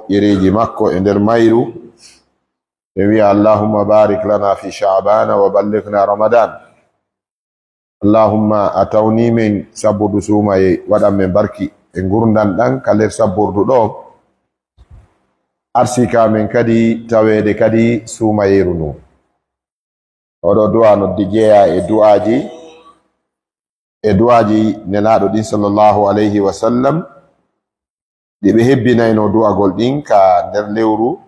moƴƴereji makko e nder mayru ɓe wi'a allahumma barik lana fi sha'bana wa ballighna ramadan. Allahumma a tawni min sabbudu sumaye waɗan men barki e gurdan ɗan ka nder sabburdu ɗo, arsika men kadi tawede kadi sumayeru ndu. oɗo du'a noddi jeeya e du'aji nelaɗo ɗin sallallahu alayhi wa sallam ɗi ɓe hebbinayno du'agol ɗin ka nder lewru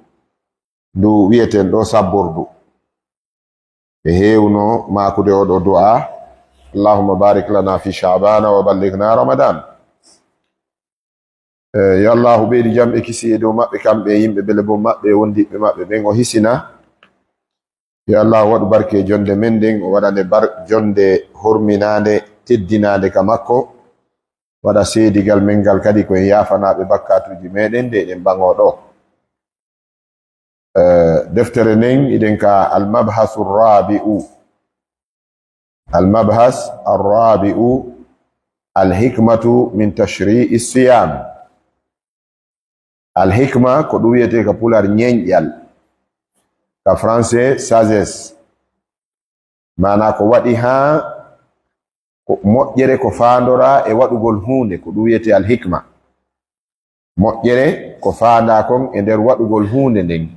ndu wi'eten ɗo sabburdu. ɓe hewno makude oɗo du'a allahumma barik lana fi sha'bana wa ballighna ramadan. Ya allahu ɓeydi jamɓe kisi e dow maɓɓe kamɓe yimɓe bele bo maɓɓe wondiɓe maɓɓe ɓen o hisina. Ya allah waɗu barke jonde men nden, o waɗane jonde horminade teddinade ka makko, waɗa seedigal men gal kadi koye yafanaɓe bakkatuji meɗen nde ɗen ɓaŋo ɗo. deftere nden iɗen ka almabhasu rabi'u, almabhas arrabi'u alhikmatu min tashri'i siyam. Alhikma ko ɗum wiyete ka pular ñeñƴal, ka français sagesse, mana ko waɗi ha ko moƴƴere ko fandora e waɗugol hunde ko ɗum wiyete alhikma. moƴƴere ko fanda kon e nder waɗugol hunde nden.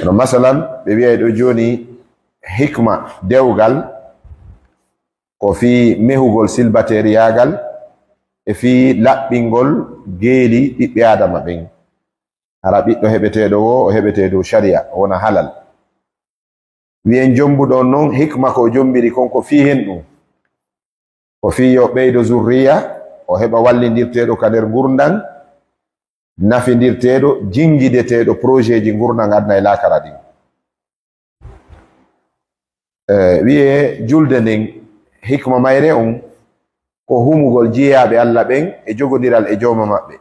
no masalan ɓe wi'ay ɗo joni hikma dewgal ko fi mehugol silbateriyagal e fi laɓɓingol geeli ɓiɓɓe adama ɓen. hara ɓiɗɗo heɓeteɗo wo o heɓete dow sharia o wona halal. wi'en jombuɗon noon hikma ko jombiri kon ko fi hen ɗum ko fi yo ɓeydo zurriya, o heɓa wallindirteɗo ka nder gurdan, nafindirteɗo jingideteɗo projet ji gurdan adna e lakara ɗin. wi'e julde nden hikma mayre on ko humugol jeeyaɓe Allah ɓen e jogodiral e joma maɓɓe.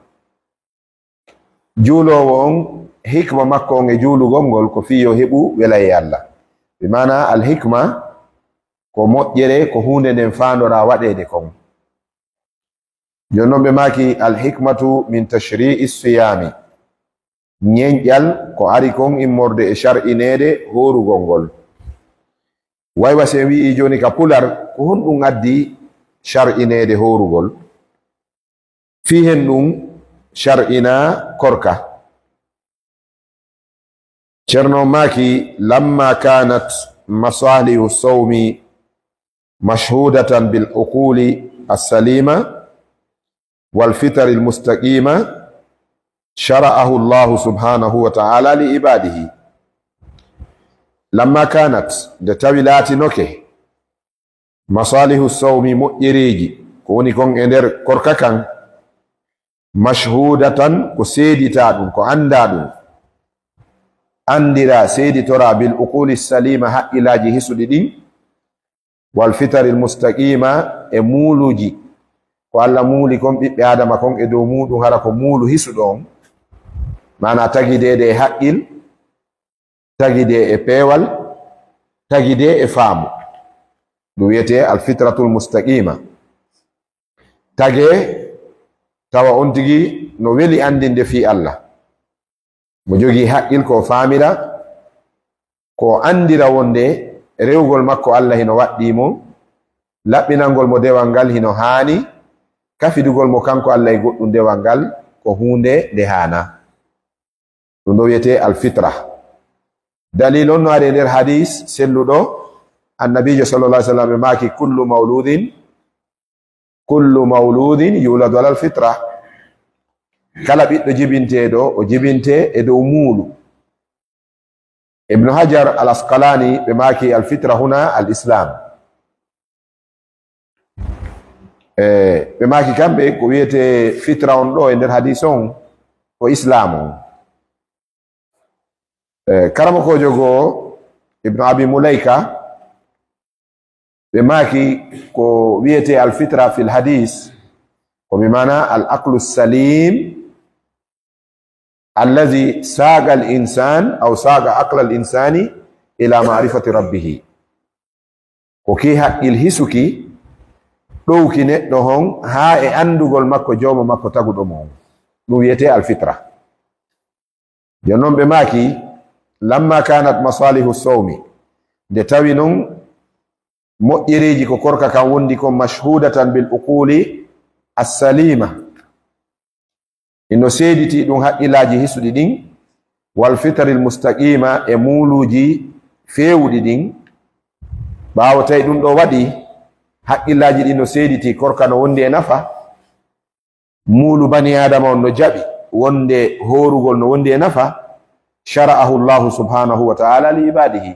juulowo on hikma makko on e juulugol ngol ko fiyo heɓu welaye Allah. ɓe mana alhikma ko moƴƴere ko hunde nden fandora waɗede kon. jonnon ɓe maki alhikmatu min tashri'i siyami, ñeñƴal ko ari kon immorde e shar'inede horugol ngol. waywa se wi'i joni ka pular ko honɗum addi shar'inede horugol, fi hen ɗum shar'ina korka. ceerno maki lamma kanat masalihu sawmi mashhudatan bil uquli as-salima wal fitr al mustaqima shara'ahu Allah subhanahu wa ta'ala li ibadihi. lamma kanat de tawi laati noke masalihu sawmi moƴƴereji ko woni kon e nder korka kan mashhudatan ko seedita ɗum ko anda ɗum andira seeditora bil uquli salima haqqilaji hisuɗi ɗin wal fitari mustaqima e muuluji ko Allah muuli kon ɓiɓɓe adama kon e dow muɗum hara ko muulu hisuɗo on, mana tagidede e haqqil, tagide e peewal, tagide e faamu, ɗum wiyete alfitratul mustaqima. tage tawa on tigi no weli andinde fi Allah, mo jogi haqqil ko faamira ko andira wonde rewgol makko Allah hino waɗɗimo, laɓɓinangol mo dewal ngal hino haani, kafidugol mo kanko Allah e goɗɗum dewal ngal ko hunde nde haana. ɗum ɗo wiyete alfitra. dalil on no ari nder hadis selluɗo annabijo sallallahu alaihi wasallam maki kullu mauludin yuladu ala alfitra. kala ɓiɗɗo jibinteɗo o jibinte e dow muulu. ibnu hajar al asqalani ɓe maki alfitra huna al islam. ɓe maki kamɓe ko wiyete fitra on ɗo e nder hadis on ko islam on. karama kojo goo ibnu abi mulaika ɓe maki ko wiyete alfitra fil hadis ko bimana al aqlu salim allazi saga al insan aw saga aqla al insani ila ma'rifati rabbih. ko ki haqqil hisuki ɗowki neɗɗo hon ha e andugol makko joma makko taguɗo mo, ɗum wiyete alfitra. jonnon ɓe maki lamma kanat masalihu sawmi nde tawi non moƴƴereji ko korka kan wondi kon mashhudatan bil uquli assalima ino seediti ɗum haqqillaji hisuɗi ɗin wal fitri l mustaqima e muuluji fewuɗi ɗin ɓawo tawi ɗum ɗo waɗi haqqillaji ɗi no seediti korka no wondi e nafa muulu bani adama on no jaɓi wonde horugol no wondi e nafa shara'ahu llahu subhanahu wa ta'ala li ibadihi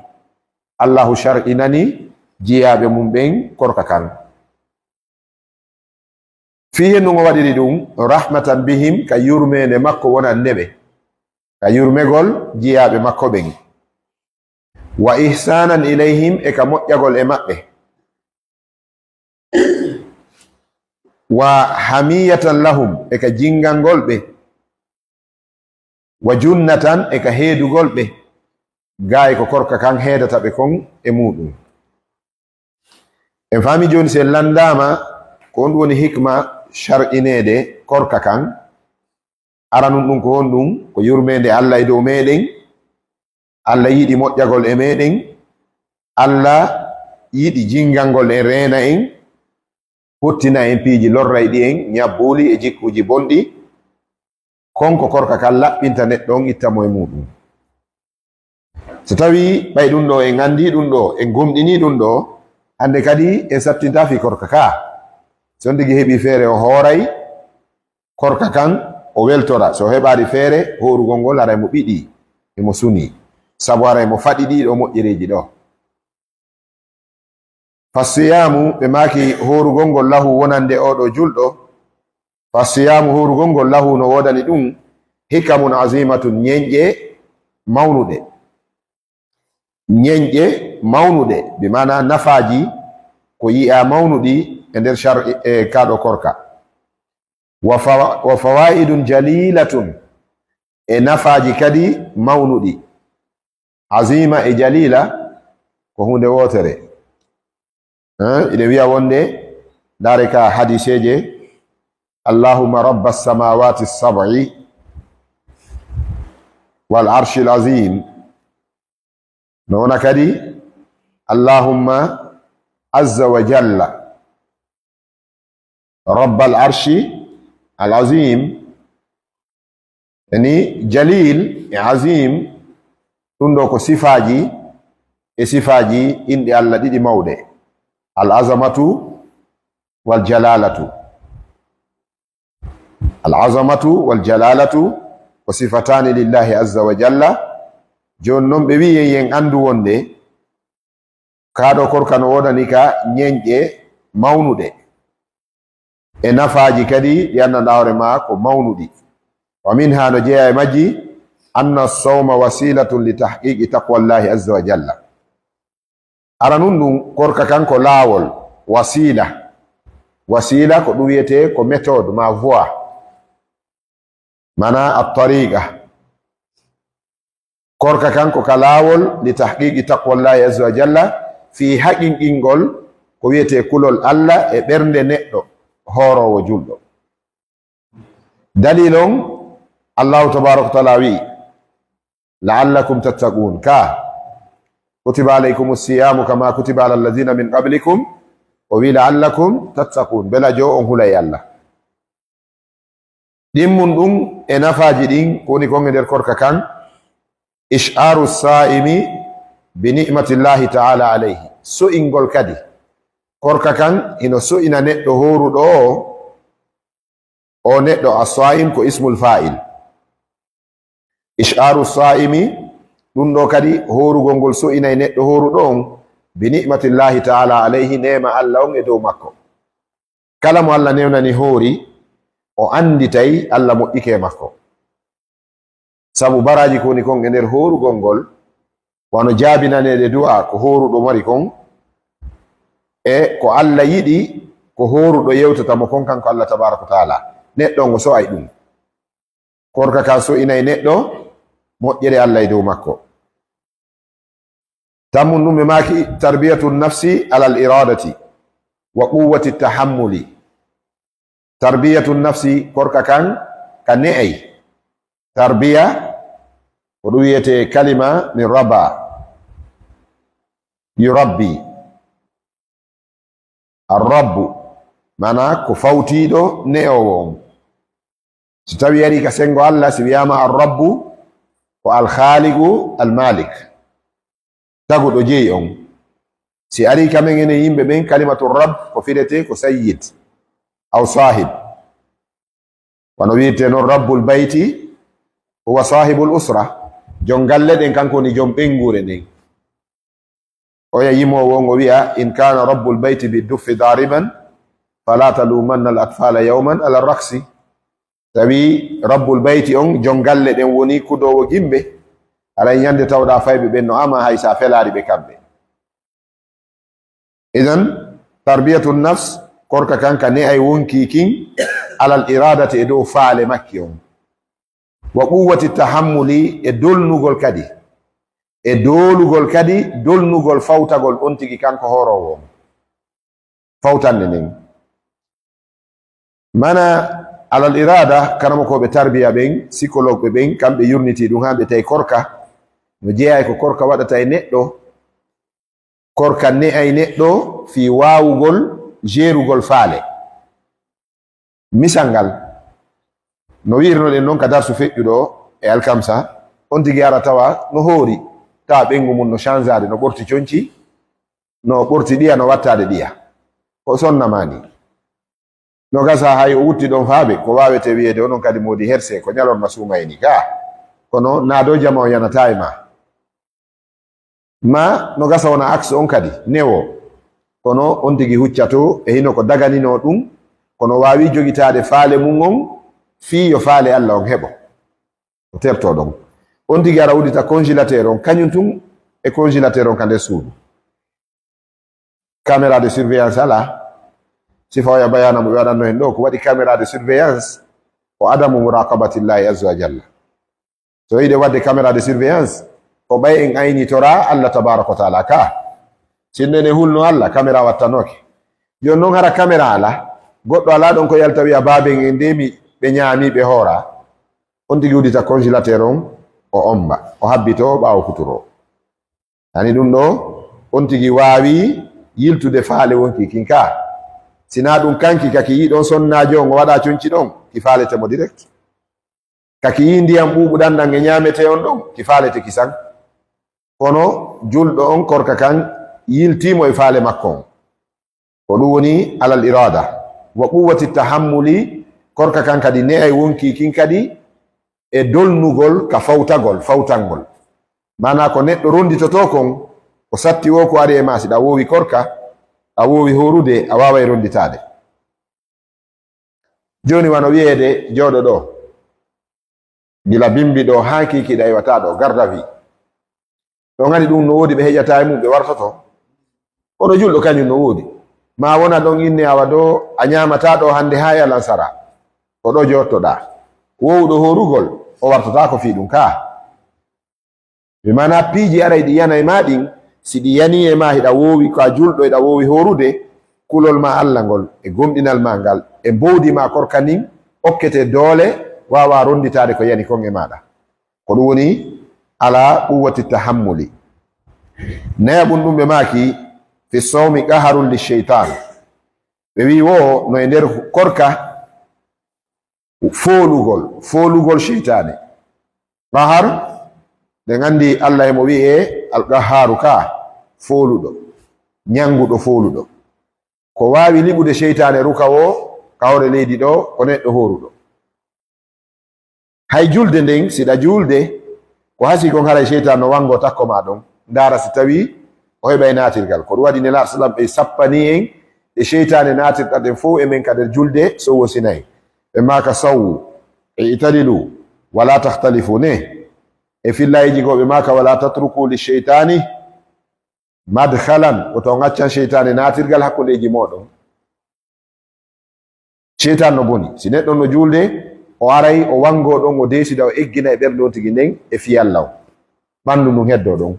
allahu shar'inani jiyaɓe mum ɓen korka kan fi hennugo waɗiri ɗum rahmatan bihim ka yurmede makko wonan neɓe ka yurmegol jiyaɓe makko ɓen wa ihsanan ilayhim e ka moƴƴagol e maɓɓe wa hamiyatan lahum e ka jingangol ɓe wa junnatan e ka heedugol ɓe gaay ko korka kan heedata ɓe kon e muɗum en faami joni sen landama ko on woni hikma shar'inede korka kan aranum ɗum ko won ɗum ko yurmede Allah e dow meɗen Allah yiɗi moƴƴagol e meɗen Allah yiɗi jingangol e reena en hottina en piiji lorray ɗi en ñabbuli e jikkuji bonɗi konko korka kan laɓɓinta neɗɗo itta mo e muɗum so tawi ɓay ɗum ɗo en andi ɗum ɗo en gomɗini ɗum ɗo hande kadi en sattinta fi korka ka son tigi heɓi feere o hooray korka kan o weltora so heɓari feere horugol ngol aray mo ɓiɗi emo suni sabu aray mo faɗi ɗiɗo moƴƴereji ɗo fasiyamu ɓe maki horugol ngol lahu wonande oɗo julɗo fasiyamu horugol ngol lahu no wodani ɗum hikamun azimatun ñeñƴe mawnuɗe bi mana nafaji ko yi'a mawnuɗi e nder shar'i e kaɗo korka wa fawaidun jalilatun e nafaji kadi mawnuɗi azima e jalila ko hunde wotere ide wiya wonde dare ka hadiseje allahumma rabba samawati sab'i wal arshi al azim nona kadi allahumma azza wa jalla rabba al arshi al azim yani jalil e azim ɗum ɗo ko sifaji e sifaji inɗe Allah ɗiɗi mawɗe al azamatu wal jalalatu al azamatu wal jalalatu ko sifatani lillahi azza wa jalla joni noon ɓe wi yen andu wonde kaɗo korka no wodani ka ñeñƴe mawnuɗe e nafaji kadi yannaɗa hoore ma ko mawnuɗi wa min ha no jeeya e majji anna sawma wasilatun li tahqiqi taqwallahi azza wa jalla ara nun ɗum korka kan ko laawol wasila ko ɗum wiyete ko méthode ma voie mana at-tariqa korka kan ko ka laawol li tahqiqi taqwallahi azza wa jalla fi haqiqingol ko wiyete kulol Allah e ɓernde neɗɗo hoorowo julɗo dalilon allahu tabaraka wa taala wi la'allakum tattaqun ka kutiba alaykum siyamu kama kutiba ala alladhina min qablikum o wi la'allakum tattaqun bela jo on hulay Allah ɗimmun ɗum e nafaji ɗin ko woni kon e nder korka kan isharu sa'imi bi ni'matillahi ta'ala alayhi so'ingol kadi korka kan ino so'ina neɗɗo horuɗo o neɗɗo as-sa'im ko ismul fa'il isharu sa'imi ɗum ɗo kadi horugol ngol so'ina e neɗɗo horuɗo on bi ni'matillahi ta'ala alayhi nema Allah on e dow makko kala mo Allah newnani hoori o andi tawi Allah moƴƴike makko sabu baraji ko woni kon e nder horugol ngol wano jaabinanede du'a ko horuɗo mari kon e ko Allah yiɗi ko horuɗo yewtata mo kon kanko Allah tabaraka wa ta'ala neɗɗo ngo so'ay ɗum korka ka so'ina e neɗɗo moƴƴere Allah e dow makko tammun ɗum ɓe maki tarbiyatu nafsi ala al iradati wa quwwati tahammuli tarbiyatu nafsi korka kan ka ne'ay tarbiya ko ɗum wiyete kalima min raba yurabbi. Arrabbu mana ko fawtiɗo ne'owo on. So tawi ari ka sengo Allah si wiyama arrabbu ko alkhaliqu almalik, taguɗo jeyi on. Si ari kamen ene yimɓe ɓen kalimatu rabb ko firete ko sayyid aw sahib. Wano wiyete noon rabbul bayti huwa sahibul usra, jon galle ɗen kanko woni jon ɓengure nden. oya yimowo ngo wiya in kana rabbul bayti biduffi dariban fala talumanna al atfala yawman ala raksi. Tawi rabbul bayti on jon galle ɗen woni kudowo gimɓe, alay ñande tawɗa fayɓe ɓen no ama hay sa felari ɓe kamɓe. Idan tarbiyatu nafs korka kanka ne ay wonki kin alal iradati e dow faale makki on, wa quwwati tahammuli e dolnugol kadi, e dolugol kadi dolnugol fawtagol on tigi kanko horowo fawtande nden. Mana alal irada kanamo ko ɓe tarbiya ɓen psychologue ɓen kamɓe yurniti ɗum ha ɓe tawi korka no jeeyay ko korka waɗata e neɗɗo. Korka ne'ay neɗɗo fi wawugol jerugol faale. Misal ngal no wirnoɗen noon ka darsu feƴƴuɗo e alkamsa, on tigi ara tawa no hoori tawa ɓengu mum no changeade, no ɓorti conci, no ɓorti ɗiya, no wattade ɗiya, ko sonnamani no gasa hay o wutti ɗon faaɓe ko wawete wiyede onon kadi modi herse ko ñalorma sumayni ka, kono naado jama o yanata e ma no gasa wona axe on kadi newo, kono on tigi huccato e hino ko daganino ɗum, kono wawi jogitade faale mum on fi yo faale Allah on heɓo o terto ɗon. On tigi ara udita congélateur on kañum tun e congélateur on ka nder suudu, caméra de surveillance ala. Sifa oya bayana mo waɗanno hen ɗo ko waɗi caméra de surveillance o adamu muraqabatillahi azza wa jalla. So yiɗe wadde caméra de surveillance ko ɓay en aynitora Allah tabaraka wa taala ka sinnene hulno Allah caméra wattanoke. Jon noon hara caméra ala goɗɗo ala ɗon ko yalta wiya baben en ndemi ɓe ñaami ɓe hoora, on tigi udita congélateur on o omba o habbito ɓawo kuturo. Yani ɗum ɗo on tigi wawi yiltude faale wonki kin ka, sina ɗum kanki kaki yi ɗon sonnajo on o waɗa conci ɗon ki faaletemo direct, kaki yi ndiyam ɓuɓuɗan ɗan e ñamete on ɗon ki faalete kisan. Kono julɗo on korka kan yiltimo e faale makko on, ko ɗum woni alal irada wa quwwati tahammuli. Korka kan kadi ne ay wonki kin kadi e dolnugol ka fawtangol, mana ko neɗɗo ronditoto kon ko satti wo ko ari e ma, siɗa wowi korka a wowi horude a wawai ronditade. Joni wano wiyede jooɗo ɗo gila bimbi ɗo ha kikiɗa iwata ɗo garda wi ɗo gani ɗum no wodi ɓe heƴata e mum ɓe wartoto, oɗo julɗo kañum no wodi ma wona ɗon inne awa ɗo a ñamata ɗo hande ha yalansara ko ɗo jottoɗa, wowɗo horugol o wartota ko fi ɗum ka. Ɓe mana piiji ara ɗi yana e ma ɗin, si ɗi yani e ma hiɗa wowi ko a julɗo eɗa wowi horude, kulol ma Allah ngol e gomɗinal ma ngal e mbowdi ma korka nin okkete doole wawa ronditade ko yani kon e maɗa. Ko ɗum woni ala quwwati tahammuli. Nayaɓum ɗum ɓe maki fi sawmi qaharun li sheytan. Ɓe wi wo no e nder korka folugol sheytane. Qahar ɓe gandi Allah emo wi'e alqaharu ka foluɗo, ñanguɗo foluɗo, ko wawi liɓude sheytane ruka wo kawre leydi ɗo ko neɗɗo horuɗo. Hay julde nden siɗa julde ko hasi kon haray sheytan no wango takko ma ɗon dara si tawi o heɓay natirgal. Ko ɗum waɗi nelaɗo sallam ɓe sappani en e sheytane natirɗa ɗen fof e men ka nder julde so wosinayi ɓe maka sawu e itadilu wala tahtalifu ne e fillayiji go ɓe maka wala tatruku li sheytani madhalan, oto gaccan sheytane natirgal hakkuleji moɗon. Sheytan no boni si neɗɗon no julde o aray o wango ɗon o desida o eggina e ɓerɗe on tigi nden e fiyallaw ɓandu ndum heddo ɗon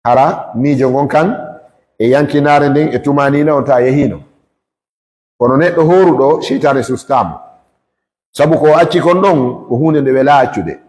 hara miijo ngon kan e yankinare nden e tumanina on ta yehino. Kono neɗɗo horuɗo sheytane sustamo, sabu ko acci kon ɗon ko hunde nde wela accude.